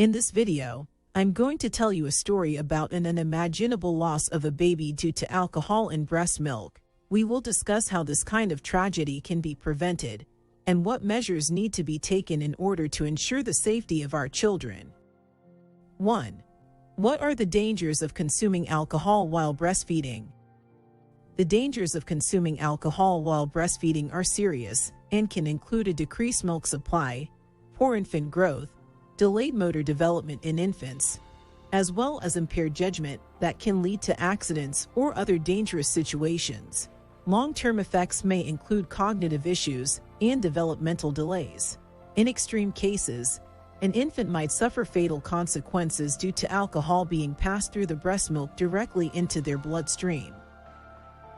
In this video, I'm going to tell you a story about an unimaginable loss of a baby due to alcohol in breast milk. We will discuss how this kind of tragedy can be prevented and what measures need to be taken in order to ensure the safety of our children. 1. What are the dangers of consuming alcohol while breastfeeding? The dangers of consuming alcohol while breastfeeding are serious and can include a decreased milk supply, poor infant growth, delayed motor development in infants, as well as impaired judgment that can lead to accidents or other dangerous situations. Long-term effects may include cognitive issues and developmental delays. In extreme cases, an infant might suffer fatal consequences due to alcohol being passed through the breast milk directly into their bloodstream.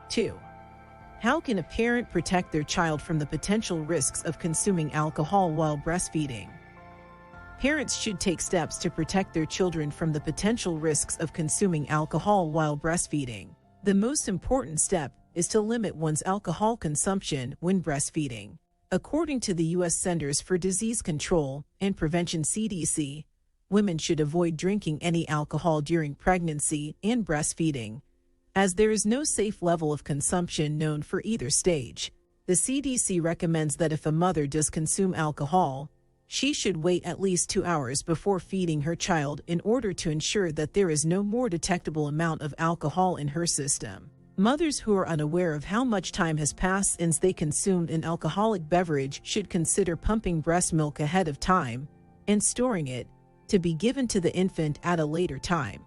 2. How can a parent protect their child from the potential risks of consuming alcohol while breastfeeding? Parents should take steps to protect their children from the potential risks of consuming alcohol while breastfeeding. The most important step is to limit one's alcohol consumption when breastfeeding. According to the U.S. Centers for Disease Control and Prevention (CDC), women should avoid drinking any alcohol during pregnancy and breastfeeding, as there is no safe level of consumption known for either stage. The CDC recommends that if a mother does consume alcohol, she should wait at least 2 hours before feeding her child in order to ensure that there is no more detectable amount of alcohol in her system. Mothers who are unaware of how much time has passed since they consumed an alcoholic beverage should consider pumping breast milk ahead of time and storing it to be given to the infant at a later time.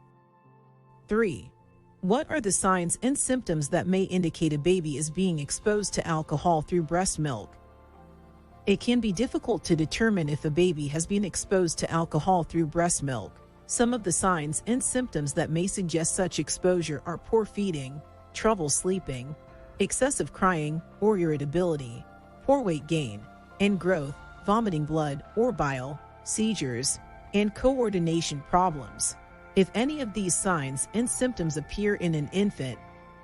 3. What are the signs and symptoms that may indicate a baby is being exposed to alcohol through breast milk? It can be difficult to determine if a baby has been exposed to alcohol through breast milk. Some of the signs and symptoms that may suggest such exposure are poor feeding, trouble sleeping, excessive crying or irritability, poor weight gain and growth, vomiting blood or bile, seizures, and coordination problems. If any of these signs and symptoms appear in an infant,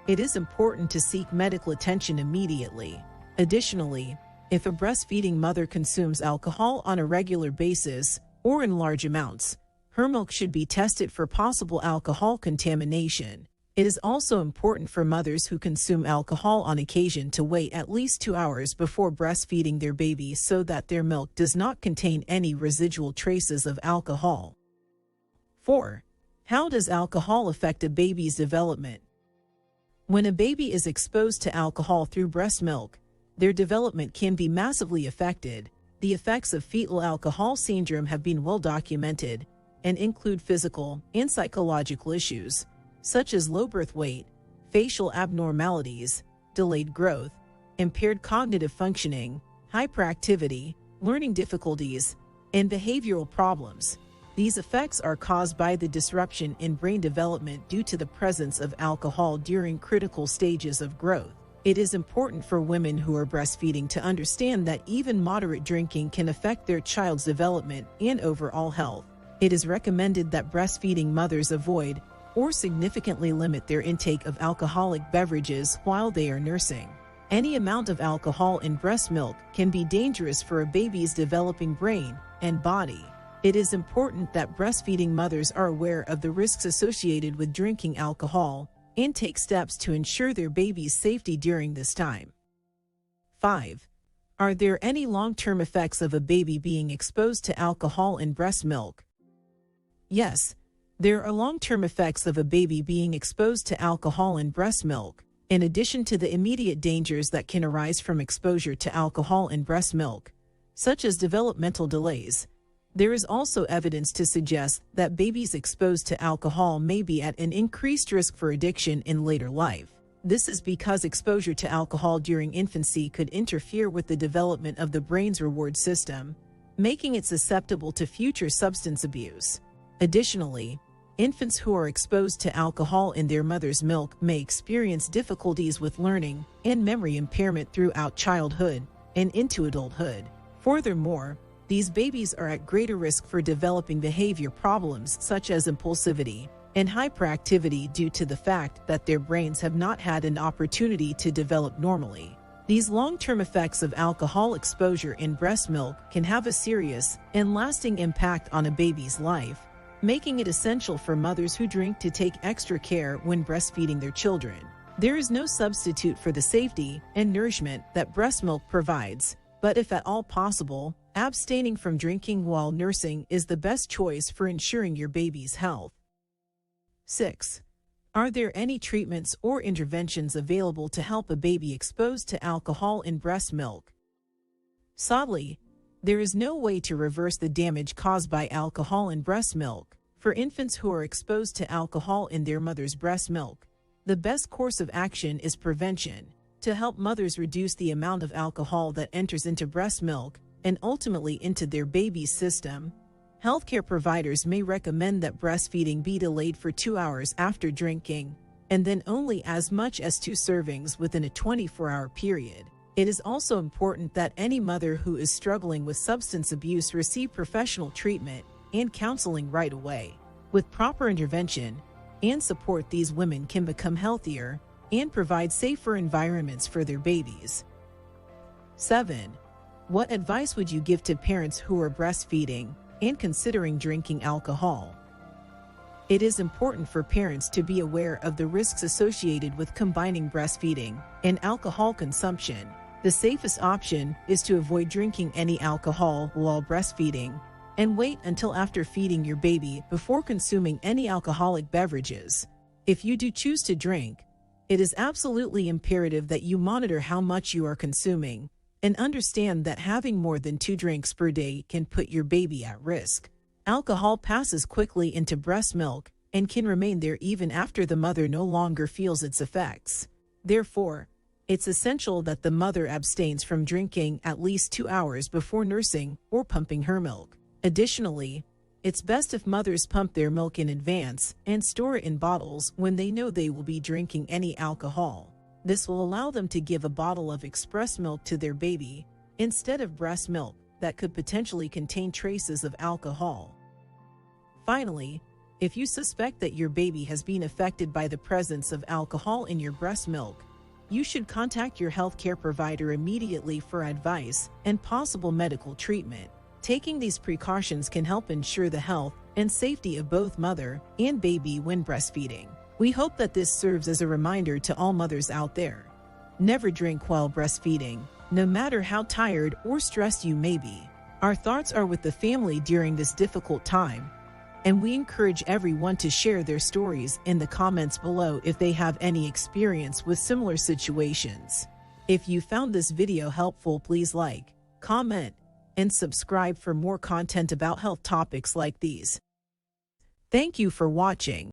it is important to seek medical attention immediately. Additionally, if a breastfeeding mother consumes alcohol on a regular basis or in large amounts, her milk should be tested for possible alcohol contamination. It is also important for mothers who consume alcohol on occasion to wait at least 2 hours before breastfeeding their baby so that their milk does not contain any residual traces of alcohol. 4. How does alcohol affect a baby's development? When a baby is exposed to alcohol through breast milk, their development can be massively affected. The effects of fetal alcohol syndrome have been well documented and include physical and psychological issues, such as low birth weight, facial abnormalities, delayed growth, impaired cognitive functioning, hyperactivity, learning difficulties, and behavioral problems. These effects are caused by the disruption in brain development due to the presence of alcohol during critical stages of growth. It is important for women who are breastfeeding to understand that even moderate drinking can affect their child's development and overall health. It is recommended that breastfeeding mothers avoid or significantly limit their intake of alcoholic beverages while they are nursing. Any amount of alcohol in breast milk can be dangerous for a baby's developing brain and body. It is important that breastfeeding mothers are aware of the risks associated with drinking alcohol and take steps to ensure their baby's safety during this time. 5. Are there any long-term effects of a baby being exposed to alcohol in breast milk? Yes, there are long-term effects of a baby being exposed to alcohol in breast milk. In addition to the immediate dangers that can arise from exposure to alcohol in breast milk, such as developmental delays, there is also evidence to suggest that babies exposed to alcohol may be at an increased risk for addiction in later life. This is because exposure to alcohol during infancy could interfere with the development of the brain's reward system, making it susceptible to future substance abuse. Additionally, infants who are exposed to alcohol in their mother's milk may experience difficulties with learning and memory impairment throughout childhood and into adulthood. Furthermore, these babies are at greater risk for developing behavior problems such as impulsivity and hyperactivity due to the fact that their brains have not had an opportunity to develop normally. These long-term effects of alcohol exposure in breast milk can have a serious and lasting impact on a baby's life, making it essential for mothers who drink to take extra care when breastfeeding their children. There is no substitute for the safety and nourishment that breast milk provides, but if at all possible, abstaining from drinking while nursing is the best choice for ensuring your baby's health. 6. Are there any treatments or interventions available to help a baby exposed to alcohol in breast milk? Sadly, there is no way to reverse the damage caused by alcohol in breast milk. For infants who are exposed to alcohol in their mother's breast milk, the best course of action is prevention, to help mothers reduce the amount of alcohol that enters into breast milk and ultimately into their baby's system. Healthcare providers may recommend that breastfeeding be delayed for 2 hours after drinking, and then only as much as 2 servings within a 24-hour period. It is also important that any mother who is struggling with substance abuse receive professional treatment and counseling right away. With proper intervention and support, these women can become healthier and provide safer environments for their babies. 7. What advice would you give to parents who are breastfeeding and considering drinking alcohol? It is important for parents to be aware of the risks associated with combining breastfeeding and alcohol consumption. The safest option is to avoid drinking any alcohol while breastfeeding and wait until after feeding your baby before consuming any alcoholic beverages. If you do choose to drink, it is absolutely imperative that you monitor how much you are consuming and understand that having more than 2 drinks per day can put your baby at risk. Alcohol passes quickly into breast milk and can remain there even after the mother no longer feels its effects. Therefore, it's essential that the mother abstains from drinking at least 2 hours before nursing or pumping her milk. Additionally, it's best if mothers pump their milk in advance and store it in bottles when they know they will be drinking any alcohol. This will allow them to give a bottle of express milk to their baby instead of breast milk that could potentially contain traces of alcohol. Finally, if you suspect that your baby has been affected by the presence of alcohol in your breast milk, you should contact your healthcare provider immediately for advice and possible medical treatment. Taking these precautions can help ensure the health and safety of both mother and baby when breastfeeding. We hope that this serves as a reminder to all mothers out there. Never drink while breastfeeding, no matter how tired or stressed you may be. Our thoughts are with the family during this difficult time, and we encourage everyone to share their stories in the comments below if they have any experience with similar situations. If you found this video helpful, please like, comment, and subscribe for more content about health topics like these. Thank you for watching.